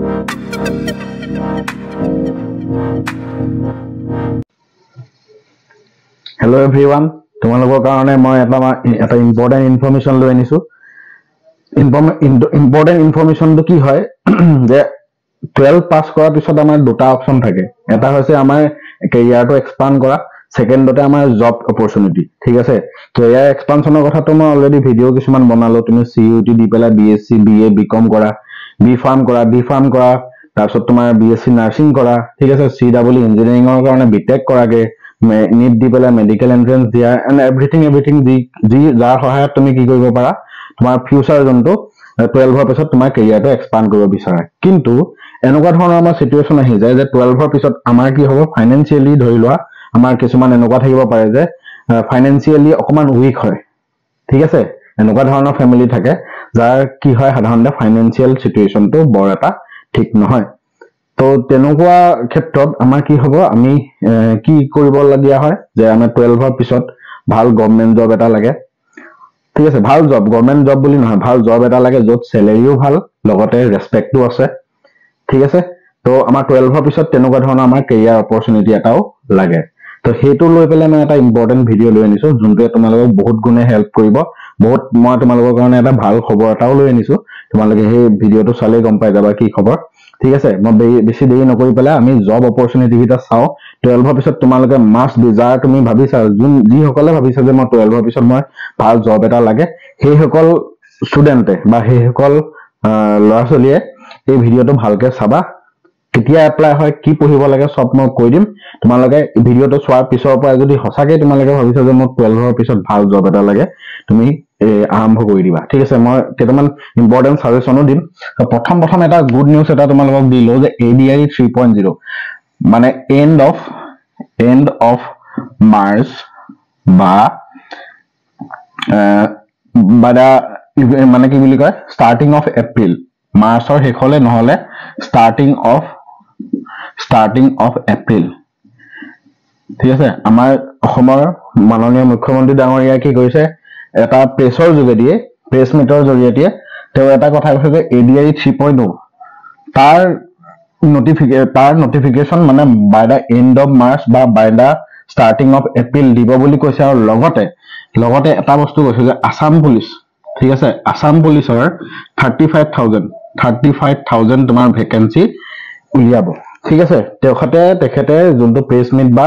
Hello everyone, তোমালোকৰ কাৰণে মই এটা ইম্পৰ্টেন্ট ইনফৰমেশন লৈ আনিছো। ইম্পৰ্টেন্ট ইনফৰমেশনটো কি হয় যে 12 পাস কৰাৰ পিছত আমাৰ দুটা অপচন থাকে। এটা হৈছে আমাৰ কেৰিয়াৰটো এক্সপান্ড কৰা, সেকেন্ডতে আমাৰ জব অপৰচুনিটি। ঠিক আছে, কেৰিয়াৰ এক্সপানশনৰ কথাটো মই অলৰেডি ভিডিও কিছুমান বনালো। তুমি CUT দি পেলাই BSc BA BCom কৰা, B Farm কৰা, তাৰপিছত তোমাৰ BSc নাৰ্সিং কৰা। ঠিক আছে, CW ইঞ্জিনিয়াৰিংৰ কাৰণে BTech কৰাগে, NEET দি পেলাই মেডিকেল এন্ট্ৰেন্স দিয়া, এন্ড এভৰিথিং যি যাৰ সহায়ত তুমি কি কৰিব পাৰা তোমাৰ ফিউচাৰ যোনটো 12 ৰ পিছত তোমাৰ কেৰিয়াৰটো এক্সপান্ড কৰিব বিচাৰা। কিন্তু এনেকুৱা ধৰণৰ আমাৰ সিচুৱেচন আহি যায় যে 12 ৰ পিছত আমাৰ কি হ'ব, ফাইনেন্সিয়েলি ধৰি লোৱা আমাৰ কিছুমান এনেকুৱা থাকিব পাৰে যে ফাইনেন্সিয়েলি অকমান উইক হয়। ঠিক আছে, এনেকুৱা ধৰণৰ ফ্যামিলি থাকে যাৰ কি হয় সাধাৰণতে ফাইনেন্সিয়েল সিচুৱেচনটো বৰ এটা ঠিক নহয়। তো তেনেকুৱা ক্ষেত্ৰত আমাৰ কি হ'ব, আমি কি কৰিবলগীয়া হয় যে আমাৰ 12 ৰ পিছত ভাল গভৰ্ণমেন্ট জব এটা লাগে। ঠিক আছে, ভাল জব, গভৰ্ণমেন্ট জব বুলি নহয়, ভাল জব এটা লাগে য'ত স্যালাৰিও ভাল, লগতে ৰেসপেক্টও আছে। ঠিক আছে, তো আমাৰ 12 ৰ পিছত তেনেকুৱা ধৰণৰ আমাৰ কেৰিয়াৰ অপৰচুনিটি এটাও লাগে। তো সেইটো লৈ পেলাই মই এটা ইম্পৰ্টেন্ট ভিডিও লৈ আনিছো, যোনটোৱে তোমালোকক বহুত গুণে হেল্প কৰিব। মই তোমালোকৰ কাৰণে এটা ভাল খবৰ এটাও লৈ আনিছো। তোমালোকে সেই ভিডিওটো চালেই গম পাই যাবা কি খবৰ। ঠিক আছে, মই বেছি দেৰি নকৰি পেলাই আমি জব অপৰচুনিটি কেইটা চাও। 12 ৰ পিছত তোমালোকে মাষ্ট বি, যাৰ তুমি ভাবিছা, যিসকলে ভাবিছা যে মই 12 ৰ পিছত মই ভাল জব এটা লাগে, সেইসকল ষ্টুডেণ্টে বা সেইসকল ল'ৰা ছোৱালীয়ে এই ভিডিওটো ভালকে চাবা। কেতিয়া এপ্লাই হয়, কি পঢ়িব লাগে, সব মই কৈ দিম। তোমালোকে ভিডিওটো চোৱাৰ পিছৰ পৰা যদি সঁচাকে তোমালোকে ভাবিছা যে মোক 12 ৰ পিছত ভাল জব এটা লাগে, তুমি আৰম্ভ কৰি দিবা। ঠিক আছে, মই কেইটামান ইম্পৰ্টেন্ট সাজেশনো দিম। প্ৰথম এটা গুড নিউজ এটা তোমালোকক দিলো যে ADI 3.0 মানে এন্ড অফ মাৰ্চ বা মানে কি বুলি কয়, ষ্টাৰ্টিং অফ এপ্ৰিল, মাৰ্চৰ শেষলে নহলে ষ্টাৰ্টিং অফ এপ্ৰিল। ঠিক আছে, আমাৰ অসমৰ মাননীয় মুখ্যমন্ত্ৰী ডাঙৰীয়া কি কৰিছে, এটা প্ৰেছৰ যোগেদিয়ে, প্ৰেছ মিটৰ জৰিয়তে তেওঁ এটা কথা কৈছে যে ADI 3.0 তাৰ নটিফিকেশন মানে by the end of March বা by the starting of April দিব বুলি কৈছে। আৰু লগতে এটা বস্তু কৈছে যে আসাম পুলিচ, ঠিক আছে, আসাম পুলিচৰ 35,000 তোমাৰ ভেকেন্সি উলিয়াব। ঠিক আছে, তেখেতে যোনটো প্ৰেছ মিট বা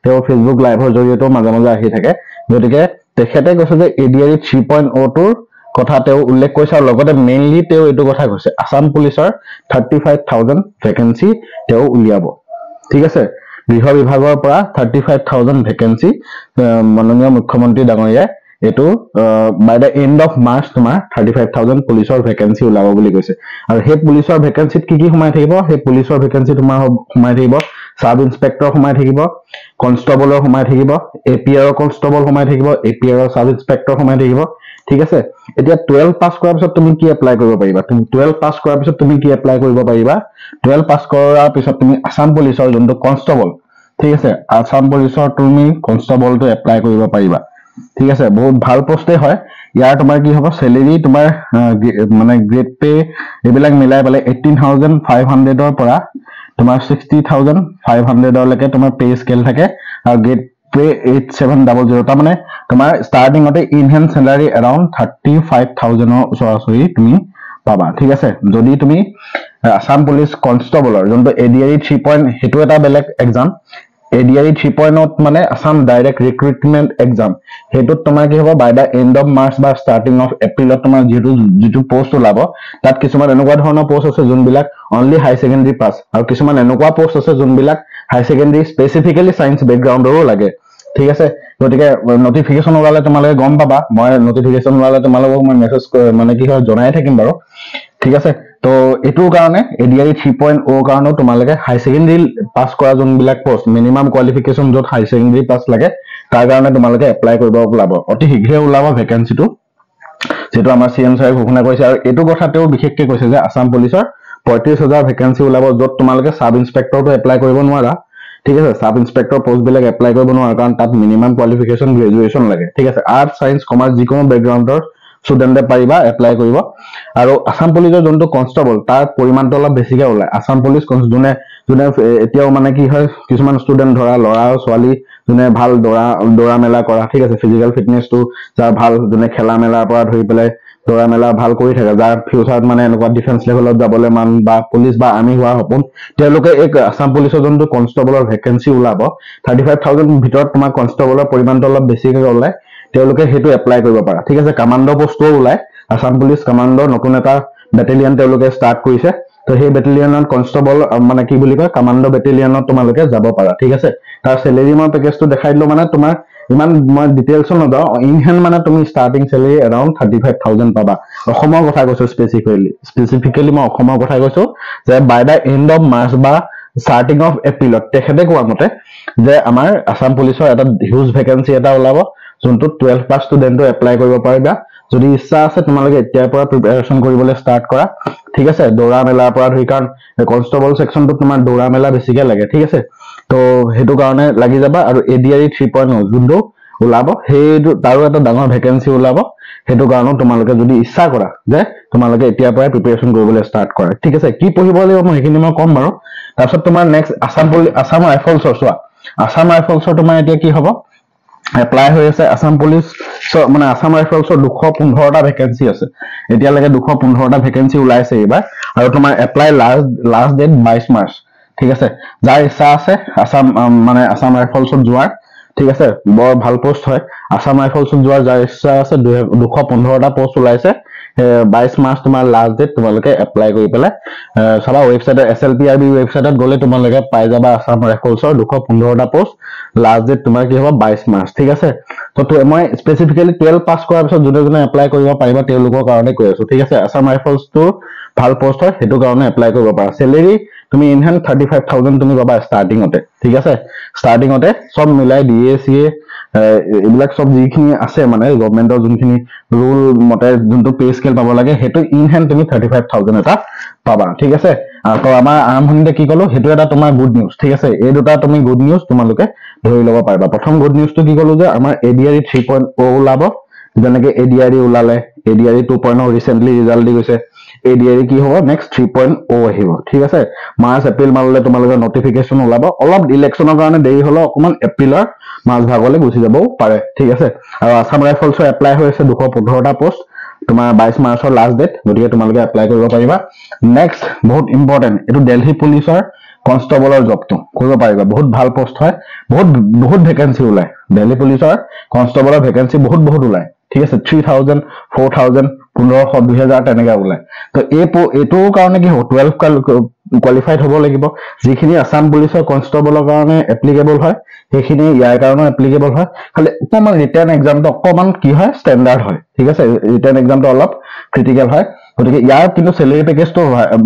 তেওঁ ফেচবুক লাইভৰ জৰিয়তেও মাজে মাজে আহি থাকে, গতিকে তেখেতে কৈছে যে ADI 3.0 টোৰ কথা তেওঁ উল্লেখ কৰিছে। আৰু লগতে মেইনলি তেওঁ এইটো কথা কৈছে, আসাম পুলিচৰ 35,000 ভেকেন্সি তেওঁ উলিয়াব। ঠিক আছে, গৃহ বিভাগৰ পৰা 35,000 ভেকেন্সি মাননীয় মুখ্যমন্ত্ৰী ডাঙৰীয়াই এইটো by the end of March তোমাৰ 35,000 পুলিচৰ ভেকেন্সি ওলাব বুলি কৈছে। আৰু সেই পুলিচৰ ভেকেন্সিত কি সোমাই থাকিব, সেই পুলিচৰ ভেকেন্সি তোমাৰ সোমাই থাকিব সাব ইন্সপেক্টৰ সোমাই থাকিব, কনষ্টেবলৰ সোমাই থাকিব, APR কনষ্টেবল সোমাই থাকিব, APR সাব ইন্সপেক্টৰ সোমাই থাকিব। ঠিক আছে, এতিয়া 12 পাস কৰাৰ পিছত তুমি কি এপ্লাই কৰিব পাৰিবা, 12 পাস কৰাৰ পিছত তুমি কি এপ্লাই কৰিব পাৰিবা, 12 পাস কৰাৰ পিছত তুমি আসাম পুলিচৰ যোনটো কনষ্টেবল, ঠিক আছে, আসাম পুলিচৰ তুমি কনষ্টেবলটো এপ্লাই কৰিব পাৰিবা। ঠিক আছে, বহুত ভাল পোষ্টে হয়। ইয়াৰ তোমাৰ কি হ'ব, স্যালাৰি তোমাৰ মানে গ্ৰেড পে এইবিলাক মিলাই পেলাই 18,500 ৰ পৰা তোমাৰ 60,500 লৈকে তোমাৰ পে স্কেল থাকে। আৰু গ্ৰেড পে 8700, তাৰ মানে তোমাৰ ষ্টাৰ্টিংতে ইনহেণ্ড স্যালাৰি এৰাউণ্ড 35,000 ৰ ওচৰা-ওচৰি তুমি পাবা। ঠিক আছে, যদি তুমি আসাম পুলিচ কনষ্টেবলৰ যোনটো ADI 3. সেইটো এটা বেলেগ এক্সাম। ADI 3.0 মানে আসাম ডাইৰেক্ট ৰিক্ৰুটমেন্ট এক্সাম। সেইটোত তোমাৰ কি হ'ব, by the end of March বা ষ্টাৰ্টিং অফ এপ্ৰিলত তোমাৰ যিটো পোষ্ট ওলাব, তাত কিছুমান এনেকুৱা ধৰণৰ পোষ্ট আছে যোনবিলাক অনলি হাই ছেকেণ্ডাৰী পাছ, আৰু কিছুমান এনেকুৱা পোষ্ট আছে যোনবিলাক হাই ছেকেণ্ডাৰী স্পেচিফিকেলি সায়েন্স বেকগ্ৰাউণ্ডৰো লাগে। ঠিক আছে, গতিকে নটিফিকেশন ওলালে তোমালোকে গম পাবা। মই নটিফিকেশন ওলালে তোমালোকক মই মেছেজ মানে কি হয় জনাই থাকিম বাৰু। ঠিক আছে, তো এইটোৰ কাৰণে ADI 3.0 কাৰণেও তোমালোকে হাই ছেকেণ্ডাৰী পাছ কৰা যোনবিলাক পোষ্ট, মিনিমাম কোৱালিফিকেশন য'ত হাই ছেকেণ্ডাৰী পাছ লাগে, তাৰ কাৰণে তোমালোকে এপ্লাই কৰিব ওলাব। অতি শীঘ্ৰে ওলাব ভেকেন্সিটো, যেটো আমাৰ CM ছাৰে ঘোষণা কৰিছে। আৰু এইটো কথা তেওঁ বিশেষকৈ কৈছে যে আসাম পুলিচৰ 35,000 ভেকেন্সি ওলাব, য'ত তোমালোকে সাব ইন্সপেক্টৰটো এপ্লাই কৰিব নোৱাৰা। ঠিক আছে, সাব ইন্সপেক্টৰ পোষ্ট বিলাক এপ্লাই কৰিব নোৱাৰা, কাৰণ তাত মিনিমাম কোৱালিফিকেশন গ্ৰেজুৱেচন লাগে। ঠিক আছে, আৰ্টস, সায়েন্স, কমাৰ্চ যিকোনো বেকগ্ৰাউণ্ডৰ ষ্টুডেণ্টে পাৰিবা এপ্লাই কৰিব আৰু আসাম পুলিচৰ যোনটো কনষ্টেবল তাৰ পৰিমাণটো অলপ বেছিকে ওলায় আসাম পুলিচ যোনে যোনে এতিয়াও মানে কি হয় কিছুমান ষ্টুডেণ্ট ধৰা ল'ৰা আৰু ছোৱালী যোনে ভাল দৌৰা মেলা কৰা ঠিক আছে ফিজিকেল ফিটনেছটো যাৰ ভাল যোনে খেলা মেলাৰ পৰা ধৰি পেলাই দৌৰা মেলা ভাল কৰি থাকে যাৰ ফিউচাৰত মানে এনেকুৱা ডিফেন্স লেভেলত যাবলৈ মান বা পুলিচ বা আৰ্মি হোৱাৰ সপোন তেওঁলোকে এই আসাম পুলিচৰ যোনটো কনষ্টেবলৰ ভেকেঞ্চি ওলাব 35,000 ভিতৰত তোমাৰ কনষ্টেবলৰ পৰিমাণটো অলপ বেছিকে ওলায় তেওঁলোকে সেইটো এপ্লাই কৰিব পাৰা ঠিক আছে কামাণ্ডো পোষ্টও ওলায় আসাম পুলিচ কামাণ্ডো নতুন এটা বেটেলিয়ন তেওঁলোকে ষ্টাৰ্ট কৰিছে তো সেই বেটেলিয়নত কনষ্টেবল মানে কি বুলি কয় কামাণ্ডো বেটেলিয়নত তোমালোকে যাব পাৰা ঠিক আছে তাৰ চেলেৰি মই পেকেজটো দেখাই দিলো মানে তোমাৰ ইমান মই ডিটেইলছত নযাওঁ ইন হেণ্ড মানে তুমি ষ্টাৰ্টিং চেলেৰি এৰাউণ্ড 35,000 পাবা অসমৰ কথা কৈছো স্পেচিফিকেলি মই অসমৰ কথা কৈছো যে বাই দ্য এণ্ড অফ মাৰ্চ বা ষ্টাৰ্টিং অফ এপ্ৰিলত তেখেতে কোৱা মতে যে আমাৰ আসাম পুলিচৰ এটা হিউজ ভেকেঞ্চি এটা ওলাব যোনটো 12 পাছ ষ্টুডেণ্টে এপ্লাই কৰিব পাৰিবা যদি ইচ্ছা আছে তোমালোকে এতিয়াৰ পৰা প্ৰিপাৰেচন কৰিবলৈ ষ্টাৰ্ট কৰা ঠিক আছে দৌৰা মেলাৰ পৰা ধৰি কাৰণ কনষ্টেবল সেকশনটো তোমাৰ দৌৰা মেলা বেছিকে লাগে ঠিক আছে তো সেইটো কাৰণে লাগি যাবা আৰু এডিআৰই 3.0 যোনটো ওলাব সেইটো তাৰো এটা ডাঙৰ ভেকেঞ্চি ওলাব সেইটো কাৰণে তোমালোকে যদি ইচ্ছা কৰা যে তোমালোকে এতিয়াৰ পৰা প্ৰিপাৰেচন কৰিবলৈ ষ্টাৰ্ট কৰা ঠিক আছে কি পঢ়িব লাগিব মই সেইখিনি মই কম বাৰু তাৰপিছত তোমাৰ নেক্সট আসাম ৰাইফলছৰ চোৱা আসাম ৰাইফলছৰ তোমাৰ এতিয়া কি হ'ব এপ্লাই হৈ আছে আসাম পুলিচ মানে আসাম ৰাইফলছৰ 215টা ভেকেঞ্চি আছে এতিয়ালৈকে 215টা ভেকেঞ্চি ওলাইছে এইবাৰ আৰু তোমাৰ এপ্লাই লাষ্ট ডেট 22 মাৰ্চ ঠিক আছে যাৰ ইচ্ছা আছে আসাম ৰাইফলছত যোৱাৰ ঠিক আছে বৰ ভাল পোষ্ট হয় আসাম ৰাইফলছত যোৱাৰ যাৰ ইচ্ছা আছে 215টা পোষ্ট ওলাইছে 22 মাৰ্চ তোমাৰ লাষ্ট ডেট তোমালোকে এপ্লাই কৰি পেলাই সবা ৱেবছাইটত SLPRB ৱেবছাইটত গলে তোমালোকে পাই যাবা আসাম ৰাইফলছৰ 215টা পোষ্ট লাষ্ট ডেট তোমাৰ কি হ'ব 22 মাৰ্চ ঠিক আছে তো মই স্পেচিফিকেলি 12 পাছ কৰাৰ পিছত যোনে এপ্লাই কৰিব পাৰিবা তেওঁলোকৰ কাৰণে কৈ আছো ঠিক আছে আসাম ৰাইফলছটো ভাল পোষ্ট হয় সেইটো কাৰণে এপ্লাই কৰিব পাৰা চেলেৰি তুমি ইন হেণ্ড 35,000 তুমি পাবা ষ্টাৰ্টিংতে ঠিক আছে ষ্টাৰ্টিংতে সব মিলাই DA এইবিলাক সব যিখিনি আছে মানে গভৰ্ণমেণ্টৰ যোনখিনি ৰুল মতে যোনটো পে স্কেল পাব লাগে সেইটো ইন হেণ্ড তুমি 35,000 এটা পাবা ঠিক আছে তো আমাৰ আৰম্ভণিতে কি কলো সেইটো এটা তোমাৰ গুড নিউজ ঠিক আছে এই দুটা তুমি গুড নিউজ তোমালোকে ধৰি ল'ব পাৰিবা প্ৰথম গুড নিউজটো কি কলো যে আমাৰ ADRE 3.0 ওলাব যেনেকে ADRE ওলালে ADRE 2.0 ৰিসেন্টলি ৰিজাল্ট দি গৈছে ADRE কি হ'ব নেক্সট 3.0 আহিব ঠিক আছে মাৰ্চ এপ্ৰিল মানলৈ তোমালোকৰ নটিফিকেশন ওলাব অলপ ইলেকশনৰ কাৰণে দেৰি হলো অকমান এপ্ৰিলৰ মাৰ্চ ভাগলৈ গুচি যাবও পাৰে ঠিক আছে আৰু আসাম ৰাইফলছৰ এপ্লাই হৈ আছে 215টা পোষ্ট তোমাৰ 22 মাৰ্চৰ লাষ্ট ডেট গতিকে তোমালোকে এপ্লাই কৰিব পাৰিবা নেক্সট বহুত ইম্পৰ্টেন্ট এটো দিল্লী পুলিচৰ কনষ্টেবলৰ জবটো কৰিব পাৰিবা বহুত ভাল পোষ্ট হয় বহুত ভেকেন্সি ওলায় দিল্লী পুলিচৰ কনষ্টেবলৰ ভেকেন্সি বহুত ওলায় ঠিক আছে 3000 4000 1500 2000 তেনেকা ওলায় তো এইটো কাৰণে কি হ'ব 12 কোৱালিফাইড হ'ব লাগিব যিখিনি আসাম পুলিচৰ কনষ্টেবলৰ কাৰণে এপ্লিকেবল হয় সেইখিনি ইয়াৰ কাৰণে এপ্লিকেবল হয় খালি অকমান ৰিটেন এক্সামটো অকমান কি হয় ষ্টেণ্ডাৰ্ড হয় ঠিক আছে ৰিটেন এক্সামটো অলপ ক্ৰিটিকেল হয় গতিকে ইয়াৰ কিন্তু চেলেৰি পেকেজটো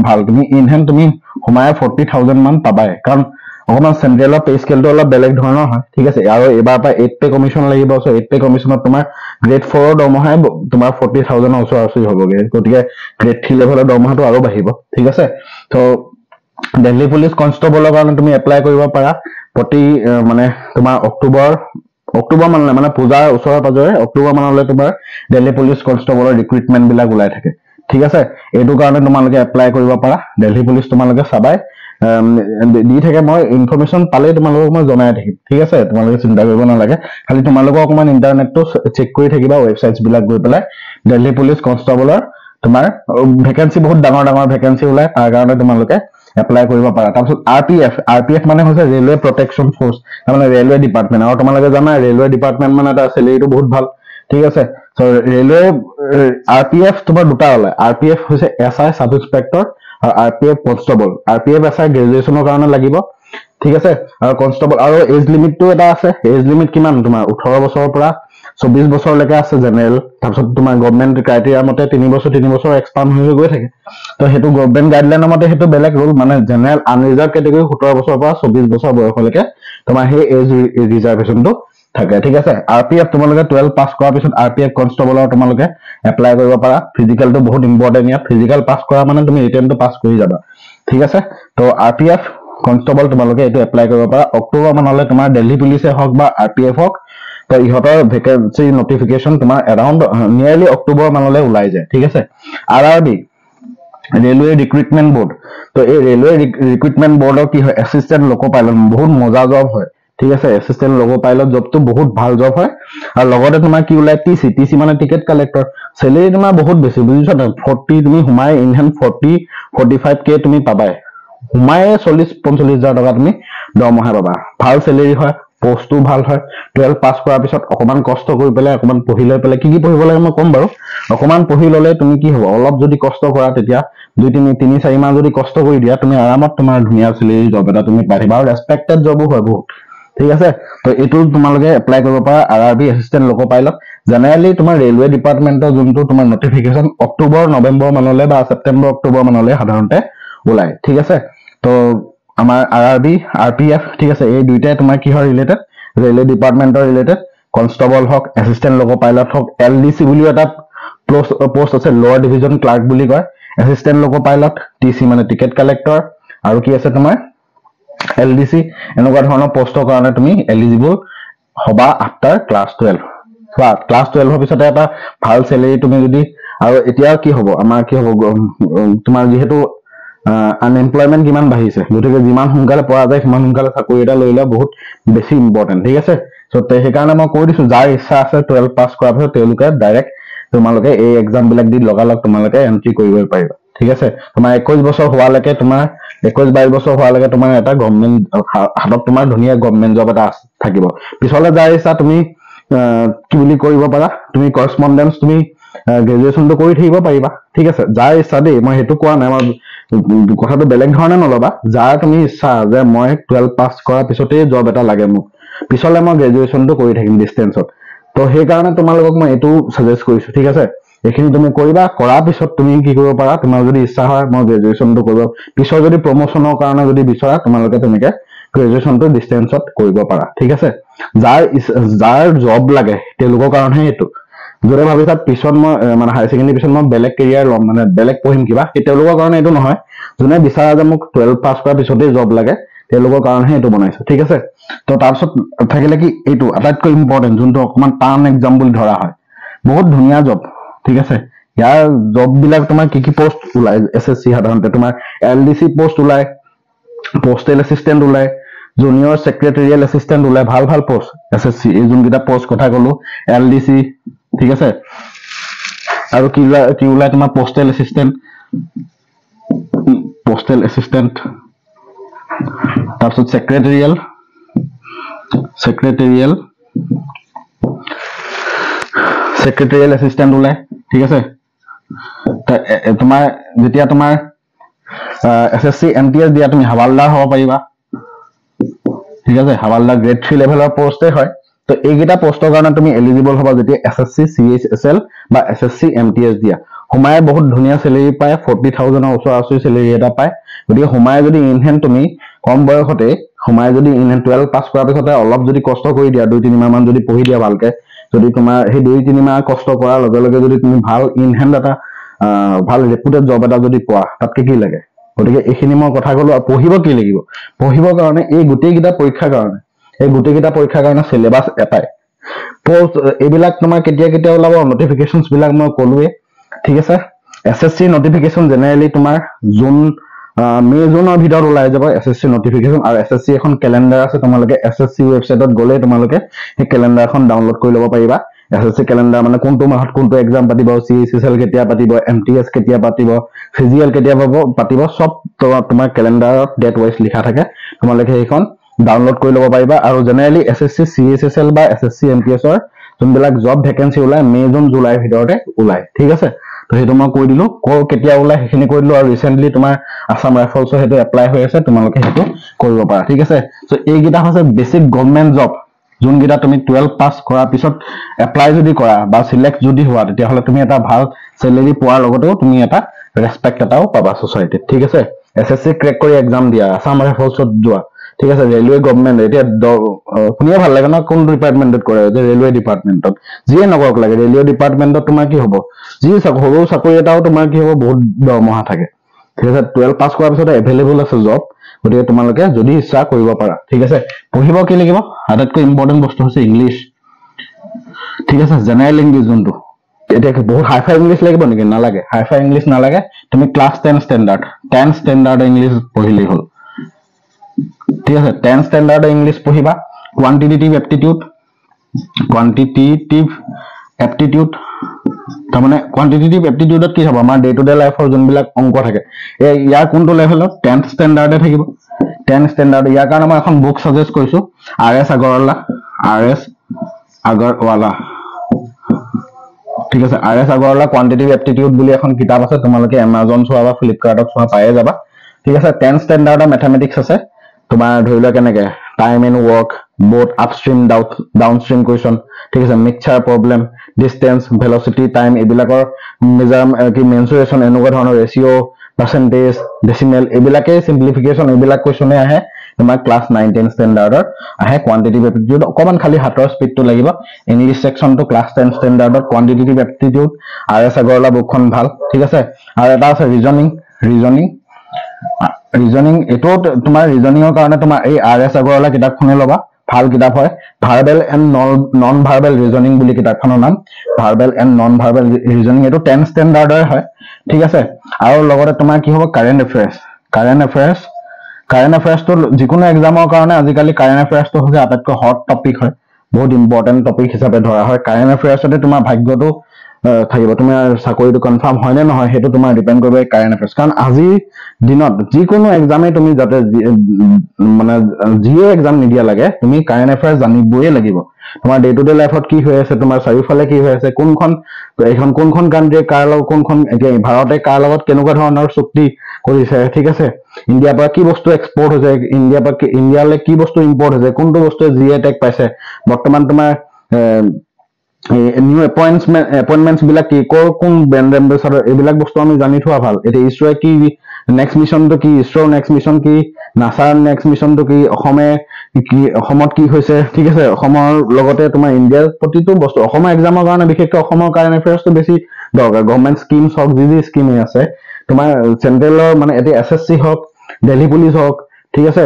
ভাল তুমি ইন হেণ্ড তুমি সোমায় 40,000 মান পাবাই কাৰণ অকমান চেন্ট্ৰেলৰ পে স্কেলটো অলপ বেলেগ ধৰণৰ হয় ঠিক আছে আৰু এবাৰ পৰা 8 পে কমিশন লাগিব সো 8 পে কমিশনত তোমাৰ গ্ৰেড 4 ৰ দৰমহাই তোমাৰ 40,000 ওচৰা-ওচৰি হ'বগে গতিকে গ্ৰেড 3 লেভেলৰ দৰমহাটো আৰু বাঢ়িব ঠিক আছে তো দিল্লী পুলিচ কনষ্টেবলৰ কাৰণে তুমি এপ্লাই কৰিব পাৰা প্ৰতি মানে তোমাৰ অক্টোবৰ মানে পূজাৰ ওচৰৰ পাজৰে অক্টোবৰ মানলৈ তোমাৰ দিল্লী পুলিচ কনষ্টেবলৰ ৰিক্ৰুটমেন্ট বিলাক ওলাই থাকে ঠিক আছে এইটো কাৰণে তোমালোকে এপ্লাই কৰিব পাৰা দিল্লী পুলিচ তোমালোকে চাবাই দি থাকে মই ইনফৰমেশন পালে তোমালোকক মই জনাই থাকিম ঠিক আছে তোমালোকে চিন্তা কৰিব নালাগে খালি তোমালোকক অকমান ইন্টাৰনেটটো চেক কৰি থাকিবা ৱেবছাইটছ বিলাক গৈ পেলাই দিল্লী পুলিচ কনষ্টেবলৰ তোমাৰ ভেকেন্সি বহুত ডাঙৰ ভেকেন্সি ওলাই তাৰ কাৰণে তোমালোকে এপ্লাই কৰিব পাৰা তাৰপিছত RPF মানে হৈছে ৰেলৱে প্ৰটেকচন ফোৰ্স মানে ৰেলৱে ডিপাৰ্টমেন্ট আৰু তোমালোকে জানা ৰেলৱে ডিপাৰ্টমেন্ট মানে এটা চেলেৰিটো বহুত ভাল ঠিক আছে সো ৰেলৱে RPF তোমাৰ দুটা ওলাই RPF হৈছে SI সাব ইন্সপেক্টৰ আৰু RPF কনষ্টেবল RPF SI গ্ৰেজুৱেচনৰ কাৰণে লাগিব ঠিক আছে আৰু কনষ্টেবল আৰু এজ লিমিটটো এটা আছে এজ লিমিট কিমান তোমাৰ 18 বছৰৰ পৰা 24 বছৰলৈকে আছে জেনেৰেল তাৰপিছত তোমাৰ গভৰ্ণমেন্ট ক্ৰাইটেৰিয়া মতে 3 বছৰ এক্সপান্ড হৈ গৈ থাকে তো হেতু গভৰ্ণমেন্ট গাইডলাইনৰ মতে হেতু বেলেগ ৰুল মানে জেনেৰেল আনৰিজাৰ্ভ ক্যাটেগৰী 17 বছৰৰ পৰা 24 বছৰ বয়সলৈকে তোমাৰ সেই এজ ৰিজাৰ্ভেশনটো থাকে ঠিক আছে RPF তোমালোকে 12 পাস কৰাৰ পিছত RPF কনষ্টেবলৰ তোমালোকে এপ্লাই কৰিব পাৰা ফিজিক্যালটো বহুত ইম্পৰ্টেন্ট ইয়াত ফিজিক্যাল পাস কৰা মানে তুমি ৰিটেনটো পাস কৰি যাবা ঠিক আছে তো RPF কনষ্টেবল তোমালোকে এটো এপ্লাই কৰিব পাৰা অক্টোবৰ মানলৈ তোমাৰ দিল্লী পুলিচে হওক বা RPF হওক তো ইহঁতৰ ভেকেন্সি নটিফিকেশন তোমাৰ এৰাউণ্ড নিয়াৰলি অক্টোবৰ মানলৈ ওলাই যায় ঠিক আছে RRB ৰেলৱে ৰিক্ৰুটমেন্ট বোৰ্ড তো এই ৰেলৱে ৰিক্ৰুটমেন্ট বোৰ্ডৰ কি হয় এসিস্ট্যান্ট লোকো পাইলট বহুত মজা জব হয় ঠিক আছে এসিস্ট্যান্ট লোকো পাইলট জবটো বহুত ভাল জব হয় আৰু লগতে তোমাৰ কি ওলাই টিসি মানে টিকেট কালেক্টৰ স্যালাৰি তোমাৰ বহুত বেছি বুজিছা না 40 তুমি হুমাই ইনহেন 45k তুমি পাবাই হুমাই 40-45,000 টকা তুমি দৰমহা পাবা ভাল স্যালাৰি হয় পোষ্টটো ভাল হয় 12 পাস কৰাৰ পিছত অকমান কষ্ট কৰি পেলাই অকমান পঢ়ি লৈ পেলাই কি পঢ়িব লাগে মই কম বাৰু অকমান পঢ়ি ললে তুমি কি হ'ব অলপ যদি কষ্ট কৰা তেতিয়া 2-3-4 মাহ যদি কষ্ট কৰি দিয়া তুমি আৰামত তোমাৰ ধুনীয়া স্যালাৰি জব এটা তুমি পাইবা আৰু ৰেসপেক্টেড জবো হয় বহুত ঠিক আছে তো এটো তোমালোকে এপ্লাই কৰিব পাৰা RRB assistant loco pilot generally তোমাৰ ৰেলৱে ডিপাৰ্টমেন্টৰ যোনটো তোমাৰ নটিফিকেশন অক্টোবৰ নৱেম্বৰ মানলৈ বা সেপ্টেম্বৰ অক্টোবৰ মানলৈ সাধাৰণতে ওলাই ঠিক আছে তো আমাৰ RRB RPF ঠিক আছে এই দুইটাই তোমাৰ কি হয় ৰিলেটেড ৰেলৱে ডিপাৰ্টমেন্টৰ ৰিলেটেড কনস্টেবল হক এসিস্ট্যান্ট লোকো পাইলট হক LDC বুলিও এটা পোষ্ট আছে লোৱাৰ ডিভিজন ক্লাৰ্ক বুলি কয় এসিস্ট্যান্ট লোকো পাইলট টিসি মানে টিকেট কালেক্টৰ আৰু কি আছে তোমাৰ LDC এনেকুৱা ধৰণৰ পোষ্টৰ কাৰণে তুমি এলিজিবল হবা আফটাৰ ক্লাস 12 বা ক্লাস 12 পিছতে এটা ভাল স্যালাৰি তুমি যদি আৰু এতিয়া কি হ'ব আমাৰ কি হ'ব তোমাৰ যেহেতু আনএমপ্লয়মেন্ট কিমান বাঢ়িছে গতিকে যিমান সোনকালে পৰা যায় সিমান সোনকালে চাকৰি এটা লৈ লোৱা বহুত বেছি ইম্পৰ্টেন্ট ঠিক আছে সো সেইকাৰণে মই কৈ দিছো যাৰ ইচ্ছা আছে 12 পাস কৰাৰ পিছত তেওঁলোকে ডাইৰেক্ট তোমালোকে এই এক্সাম বিলাক দি লগালগ তোমালোকে এন্ট্ৰি কৰিব পাৰিবা ঠিক আছে তোমাৰ 21 বছৰ হোৱালৈকে তোমাৰ 21-22 বছৰ হোৱালৈকে তোমাৰ এটা গভৰ্ণমেন্ট হাতত তোমাৰ ধুনীয়া গভৰ্ণমেন্ট জব এটা থাকিব পিছলে যাৰ ইচ্ছা তুমি কি বুলি কৰিব পাৰা তুমি কৰেসপন্ডেন্স তুমি গ্ৰেজুৱেচনটো কৰি থাকিব পাৰিবা ঠিক আছে যাৰ ইচ্ছা দেই মই হেতু কোৱা নাই মই কথাটো বেলেগ ধৰণে নলবা যাৰ তুমি ইচ্ছা যে মই 12 পাস কৰাৰ পিছতে জব এটা লাগে মোক পিছলে মই গ্ৰেজুৱেচনটো কৰি থাকিম ডিসটেন্সত তো সেই কাৰণে তোমালোকক মই এটো সাজেষ্ট কৰিছো ঠিক আছে এখিনি তুমি কৰিবা কৰাৰ পিছত তুমি কি কৰিব পাৰা তোমাৰ যদি ইচ্ছা হয় মই গ্ৰেজুৱেচনটো কৰিব পিছৰ যদি প্ৰমোশনৰ কাৰণে যদি বিচৰা তোমালোকে তেনেকে গ্ৰেজুৱেচনটো ডিসটেন্সত কৰিব পাৰা ঠিক আছে যাৰ জব লাগে তেওঁলোকৰ কাৰণে এটো যদি ভাবিছা পিছত মই মানে হাই সেকেন্ডাৰী পিছত মই বেলেগ কেৰিয়াৰ লম মানে বেলেগ পঢ়িম কিবা তেওঁলোকৰ কাৰণে এটো নহয় যোনে বিচাৰা যে মোক 12 পাস কৰাৰ পিছতে জব লাগে তেওঁলোকৰ কাৰণে এটো বনাইছো ঠিক আছে তো তাৰ পিছত থাকিলে কি এটো আটাইতকৈ ইম্পৰ্টেন্ট যোনটো অকমান টান এক্সাম বুলি ধৰা হয় বহুত ধুনীয়া জব ঠিক আছে ইয়াৰ জব বিলাক তোমাৰ কি পোষ্ট ওলাই SSC সাধাৰণতে তোমাৰ LDC পোষ্ট ওলাই পোস্টেল এসিস্ট্যান্ট ওলাই জুনিয়ৰ সেক্ৰেটাৰিয়েল এসিস্ট্যান্ট ওলাই ভাল পোষ্ট SSC এই যোনকিটা পোষ্ট কথা কলো LDC ঠিক আছে আৰু কি ওলাই তোমাৰ পোস্টেল এসিস্ট্যান্ট তাৰপিছত সেক্ৰেটাৰিয়েল এসিস্ট্যান্ট ওলাই ঠিক আছে তোমাৰ যেতিয়া তোমাৰ SSC MTS দিয়া তুমি হাৱালদাৰ হ'ব পাৰিবা ঠিক আছে হাৱালদাৰ গ্ৰেড 3 লেভেলৰ পোষ্টে হয় তো এইগিটা পোষ্টৰ কাৰণে তুমি এলিজিবল হবা যেতিয়া SSC CHSL বা SSC MTS দিয়া হুমায়ে বহুত ধুনীয়া স্যালাৰি পায় 40,000 ৰ ওচৰা-ওচৰি স্যালাৰি এটা পায় গতিকে হুমায়ে যদি ইনহেন তুমি কম বয়সতে হুমায়ে যদি ইনহেন 12 পাস কৰাৰ পিছতে অলপ যদি কষ্ট কৰি দিয়া 2-3 মাহ মান যদি পঢ়ি দিয়া ভালকে যদি তোমাৰ সেই 2-3 মাহ কষ্ট কৰাৰ লগে লগে যদি তুমি ভাল ইনহেন এটা ভাল ৰেপুটেড জব এটা যদি পোৱা তাতকে কি লাগে গতিকে এইখিনি মই কথা কলো আৰু পঢ়িব কি লাগিব পঢ়িবৰ কাৰণে এই গোটেইকিটা পৰীক্ষাৰ কাৰণে সিলেবাস এটাই পোষ্ট এইবিলাক তোমাৰ কেতিয়া ওলাব নটিফিকেশনস বিলাক মই কলোৱে ঠিক আছে SSC নটিফিকেশন জেনাৰেলি তোমাৰ জুন মে জুনৰ ভিতৰত ওলাই যাব SSC নটিফিকেশন আৰু SSC এখন ক্যালেন্ডাৰ আছে তোমালোকে SSC ওয়েবসাইটত গলে তোমালোকে এই ক্যালেন্ডাৰখন ডাউনলোড কৰি ল'ব পাৰিবা SSC ক্যালেন্ডাৰ মানে কোনটো মাহত কোনটো এক্সাম পাতিব CHSL কেতিয়া পাতিব MTS কেতিয়া পাতিব CGL কেতিয়া পাতিব সব তোমাৰ ক্যালেন্ডাৰত ডেট ওয়াইজ লিখা থাকে তোমালোকে এইখন ডাউনলোড কৰি ল'ব পাৰিবা আৰু জেনাৰেলি SSC CHSL বা SSC MTS ৰ যোনবিলাক জব ভ্যাকেন্সি ওলাই মে জুন জুলাইৰ ভিতৰতে ওলাই ঠিক আছে তো হেতু মই কৈ দিলো কেতিয়া ওলাই হেখিনি কৈ দিলো আৰু ৰিসেন্টলি তোমাৰ আসাম ৰাইফলছৰ হেতু এপ্লাই হৈ আছে তোমালোকে হেতু কৰিব পাৰা ঠিক আছে সো এইগিটা হৈছে বেসিক গভৰ্ণমেন্ট জব যোনগিটা তুমি 12 পাস কৰাৰ পিছত এপ্লাই যদি কৰা বা সিলেক্ট যদি হোৱা তেতিয়া হলে তুমি এটা ভাল স্যালাৰি পোৱাৰ লগতেও তুমি এটা ৰেসপেক্ট এটাও পাবা সোসাইটিত ঠিক আছে SSC ক্ৰেক কৰি এক্সাম দিয়া আসাম ৰাইফলছত যোৱা ঠিক আছে ৰেলৱে গভৰ্ণমেন্ট এতিয়া শুনিয়ে ভাল লাগে না কোন ডিপাৰ্টমেন্টত কৰে যে ৰেলৱে ডিপাৰ্টমেন্টত যিয়ে নকক লাগে ৰেলৱে ডিপাৰ্টমেন্টত তোমাৰ কি হ'ব যি সৰু চাকৰি এটাও তোমাৰ কি হ'ব বহুত দৰমহা থাকে ঠিক আছে 12 পাস কৰাৰ পিছত এভেইলেবল আছে জব গতিকে তোমালোকে যদি ইচ্ছা কৰিব পাৰা ঠিক আছে পঢ়িব কি লাগিব আটাইতকৈ ইম্পৰ্টেন্ট বস্তু হৈছে ইংলিশ ঠিক আছে জেনাৰেল ইংলিছ যোনটো এতিয়া বহুত হাইফাই ইংলিছ লাগিব নেকি নালাগে হাইফাই ইংলিছ নালাগে তুমি ক্লাছ 10 ষ্টেণ্ডাৰ্ড ইংলিছ পঢ়িলেই হ'ল ঠিক আছে 10 ষ্টেণ্ডাৰ্ড ইংলিছ পঢ়িবা কোৱান্টিটেটিভ এপ্টিটিউড তাৰমানে কোৱান্টিটেটিভ এপ্টিটিউডত কি হ'ব আমাৰ ডে টু ডে লাইফৰ যোনবিলাক অংক থাকে ইয়াৰ কোনটো লেভেলত 10th ষ্টেণ্ডাৰ্ডে থাকিব 10 ষ্টেণ্ডাৰ্ড ইয়াৰ কাৰণে মই এখন বুক সাজেষ্ট কৰিছো RS আগৰৱালা ঠিক আছে RS আগৰৱালা কোৱান্টিটেটিভ এপ্টিটিউড বুলি এখন কিতাপ আছে তোমালোকে Amazon চোৱা বা Flipkartত চোৱা পায়ে যাবা ঠিক আছে 10th ষ্টেণ্ডাৰ্ডৰ মেথমেটিক্স আছে তোমাৰ ধৰি লোৱা কেনেকে time and work both upstream downstream question ঠিক আছে mixture problem distance velocity time এবিলাকৰ মেজাৰ কি মেনসুৰেশন এনেকুৱা ধৰণৰ ৰেশিও পাৰ্সেন্টেজ ডেসিমেল এবিলাকে সিম্পলিফিকেশন এবিলাক কোৱেশ্যনে আহে তোমাৰ ক্লাস 9 10 ষ্টেণ্ডাৰ্ডৰ আহে কোৱান্টিটেটিভ এপ্টিটিউড অকমান খালি হাতৰ স্পীডটো লাগিব ইংলিশ সেকশনটো ক্লাস 10 ষ্টেণ্ডাৰ্ডৰ কোৱান্টিটেটিভ এপ্টিটিউড RS আগৰৱালা বুকখন ভাল ঠিক আছে আৰু এটা আছে ৰিজনিং এটো তোমাৰ ৰিজনিংৰ কাৰণে তোমাৰ এই RS আগৰৱালা কিতাপখনে লবা ভাল কিতাপ হয় verbal and non verbal reasoning বুলি কিতাপখনৰ নাম verbal and non verbal reasoning এটো 10 ষ্টেণ্ডাৰ্ডৰ হয় ঠিক আছে আৰু লগতে তোমাৰ কি হ'ব কাৰেন্ট এফেয়াৰ্স তো যিকোনো এক্সামৰ কাৰণে আজিকালি কাৰেন্ট এফেয়াৰ্স তো হৈছে আটাইতকৈ হট টপিক হয় বহুত ইম্পৰ্টেন্ট টপিক হিচাপে ধৰা হয় কাৰেন্ট এফেয়াৰ্সতে তোমাৰ ভাগ্যটো থাকিব তোমাৰ চাকৰিটো কনফাৰ্ম হয় নে নহয় হেতু তোমাৰ ডিপেন্ড কৰিব কাৰেন্ট এফেয়াৰ্স কাৰণ আজি দিনত যিকোনো এক্সামে তুমি যাতে মানে জিও এক্সাম নিদিয়া লাগে তুমি কাৰেন্ট এফেয়াৰ্স জানিবই লাগিব তোমাৰ ডে টু ডে লাইফত কি হৈ আছে তোমাৰ চাৰিওফালে কি হৈ আছে কোনখন কান্ট্ৰি কাৰ লগত কোনখন এতিয়া ভাৰতে কাৰ লগত কেনেকুৱা ধৰণৰ চুক্তি কৰিছে ঠিক আছে ইণ্ডিয়াৰ পৰা কি বস্তু এক্সপোৰ্ট হৈছে ইণ্ডিয়ালৈ কি বস্তু ইম্পোৰ্ট হৈছে কোনটো বস্তুৱে জিএ টেগ পাইছে বৰ্তমান তোমাৰ নিউ এপইন্টমেন্টস বিলাক কি কোন ব্ৰেণ্ড এম্বেছাডৰ এইবিলাক বস্তু আমি জানি থোৱা ভাল এতিয়া ইছৰোৱে কি নেক্সট মিশনটো কি ইছৰোৰ নেক্সট মিশন কি নাসাৰ নেক্সট মিশনটো কি অসমত কি হৈছে ঠিক আছে অসমৰ লগতে তোমাৰ ইণ্ডিয়াৰ প্ৰতিটো বস্তু অসমৰ এক্সামৰ কাৰণে বিশেষকৈ অসমৰ কাৰেন্ট এফেয়াৰ্সটো বেছি দৰকাৰ গভৰ্ণমেণ্ট স্কিমছ হওক যি স্কিমে আছে তোমাৰ চেন্ট্ৰেলৰ মানে এতিয়া SSC হওক দিল্লী পুলিচ হওক ঠিক আছে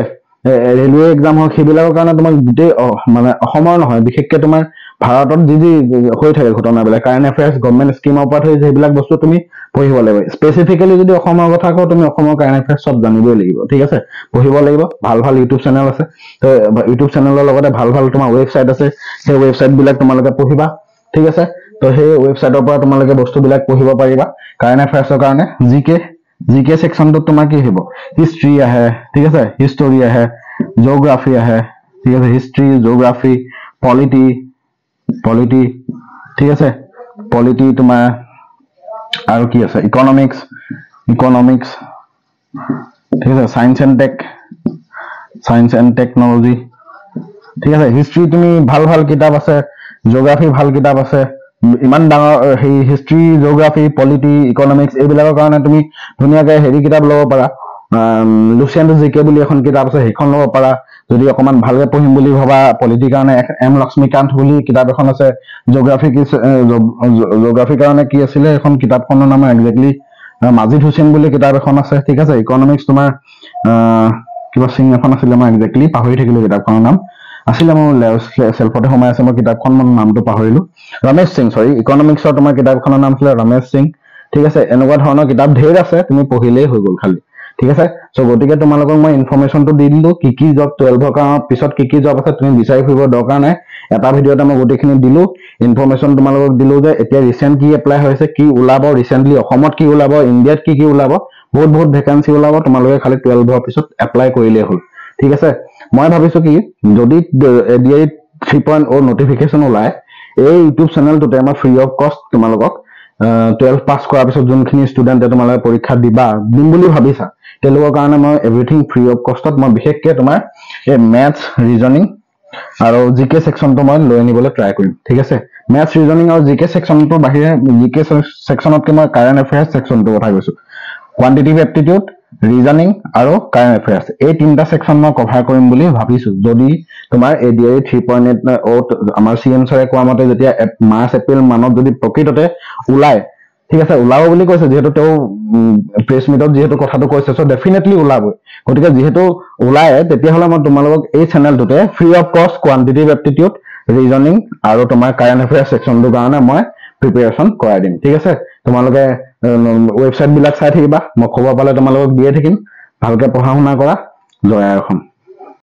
ৰেলৱে এক্সাম হওক সেইবিলাকৰ কাৰণে তোমাৰ গোটেই মানে অসমৰ নহয় বিশেষকৈ তোমাৰ ভাৰতত যি হৈ থাকে ঘটনাবিলাক কাৰেন্ট এফেয়াৰ্স গভৰ্ণমেণ্ট স্কিমৰ ওপৰত হৈ সেইবিলাক বস্তু তুমি পঢ়িব লাগিব স্পেসিফিক্যালি যদি অসমৰ কথা কওঁ তুমি অসমৰ কাৰেন্ট এফেয়াৰ্স সব জানিবই লাগিব ঠিক আছে পঢ়িব লাগিব ভাল ইউটিউব চেনেল আছে তো ইউটিউব চেনেলৰ লগতে ভাল তোমাৰ ওয়েবসাইট আছে সেই ওয়েবসাইট বিলাক তোমালোকে পঢ়িবা ঠিক আছে তো সেই ওয়েবসাইটৰ পৰা তোমালোকে বস্তুবিলাক পঢ়িব পাৰিবা কাৰেন্ট এফেয়াৰ্সৰ কাৰণে জিকে সেকশনটো তোমাৰ কি হ'ব হিষ্ট্ৰী আহে ঠিক আছে হিষ্টৰী আহে জিওগ্ৰাফি আহে ঠিক আছে হিষ্ট্ৰী জিওগ্ৰাফি পলিটি ঠিক আছে পলিটি তোমাৰ আৰু কি আছে ইকোনমিক্স ঠিক আছে সায়েন্স এণ্ড টেকনলজি ঠিক আছে হিষ্ট্ৰী তুমি ভাল কিতাপ আছে জিওগ্ৰাফি ভাল কিতাপ আছে ইমান ডাঙৰ হে হিষ্ট্ৰী জিওগ্ৰাফি পলিটি ইকোনমিক্স এইবিলাকৰ কাৰণে তুমি ধুনীয়াকৈ হেৰি কিতাপ ল'ব পাৰা লুচিয়ান জিকে বুলি এখন কিতাপ আছে সেইখন ল'ব পাৰা যদি অকমান ভালকে পঢ়িম বুলি ভাবা পলিটিৰ কাৰণে M লক্ষ্মীকান্ত বুলি কিতাপ এখন আছে জিওগ্ৰাফিৰ কাৰণে কি আছিলে এখন কিতাপখনৰ নাম এক্স্যাক্টলি মাজিদ হুছেইন বুলি কিতাপ এখন আছে ঠিক আছে ইকোনমিক্স তোমাৰ কিবা সিং এখন আছিলে মই এক্স্যাক্টলি পাহৰি থাকিলো কিতাপখনৰ নাম আছিলে মোৰ সেলফতে সোমাই আছে মই কিতাপখনৰ নামটো পাহৰিলো ৰমেশ সিং সৰি ইকোনমিক্সৰ তোমাৰ কিতাপখনৰ নাম আছিল ৰমেশ সিং ঠিক আছে এনেকুৱা ধৰণৰ কিতাপ ঢেৰ আছে তুমি পঢ়িলেই হৈ গ'ল খালি ঠিক আছে সো গতিকে তোমালোকক মই ইনফৰমেশনটো দি দিলো কি জব 12 ৰ পিছত কি জব আছে তুমি বিচাৰি ফুৰিব দৰকাৰ নাই এটা ভিডিওতে মই গোটেইখিনি দিলো ইনফৰমেশন তোমালোকক দিলো যে এতিয়া ৰিসেন্ট কি এপ্লাই হৈছে কি ওলাব ৰিসেন্টলি অসমত কি ওলাব ইণ্ডিয়াত কি ওলাব বহুত ভ্যাকেন্সি ওলাব তোমালোকে খালি 12 ৰ পিছত এপ্লাই কৰিলেই হ'ল ঠিক আছে মই ভাবিছো কি যদি ADI 3.0 নটিফিকেশন ওলাই এই ইউটিউব চেনেলটোতে মই ফ্ৰী অফ কষ্ট তোমালোকক 12 পাস কৰাৰ পিছত যোনখিনি ষ্টুডেণ্টে তোমালোকে পৰীক্ষা দিম বুলি ভাবিছা তেওঁলোকৰ কাৰণে মই এভৰিথিং ফ্ৰী অফ কষ্টত মই বিশেষকৈ তোমাৰ এই মেথছ ৰিজনিং আৰু জিকে সেকশনটো মই লৈ আনিবলৈ ট্ৰাই কৰিম ঠিক আছে মেথছ ৰিজনিং আৰু জিকে সেকশনটোৰ বাহিৰে জিকে সেকশনতকৈ মই কাৰেন্ট এফেয়াৰ্স সেকশনটোৰ কথা কৈছো কোৱান্টিটেটিভ এপ্টিটিউড ৰিজনিং আৰু কাৰেন্ট এফেয়াৰ্স এই তিনিটা সেকশন মই কভাৰ কৰিম বুলি ভাবিছো যদি তোমাৰ ADI 3.0 আমাৰ CM ছাৰে কোৱা মতে যেতিয়া মাৰ্চ এপ্ৰিল মানত যদি প্ৰকৃততে ওলাই ঠিক আছে ওলাব বুলি কৈছে যেহেতু তেওঁ প্ৰেছ মিটত যেহেতু কথাটো কৈছে সো ডেফিনেটলি ওলাবই গতিকে যেহেতু ওলাই তেতিয়াহলে মই তোমালোকক এই চেনেলটোতে ফ্ৰী অফ কষ্ট কোৱান্টিটেটিভ এপ্টিটিউড ৰিজনিং আৰু তোমাৰ কাৰেণ্ট এফেয়াৰ্স সেকশনটোৰ কাৰণে মই প্ৰিপাৰেচন কৰাই দিম ঠিক আছে তোমালোকে ওয়েবসাইট বিলাক চাই থাকিবা মই খবৰ পালে তোমালোকক দিয়ে থাকিম ভালকে পঢ়া শুনা কৰা জয় আই অসম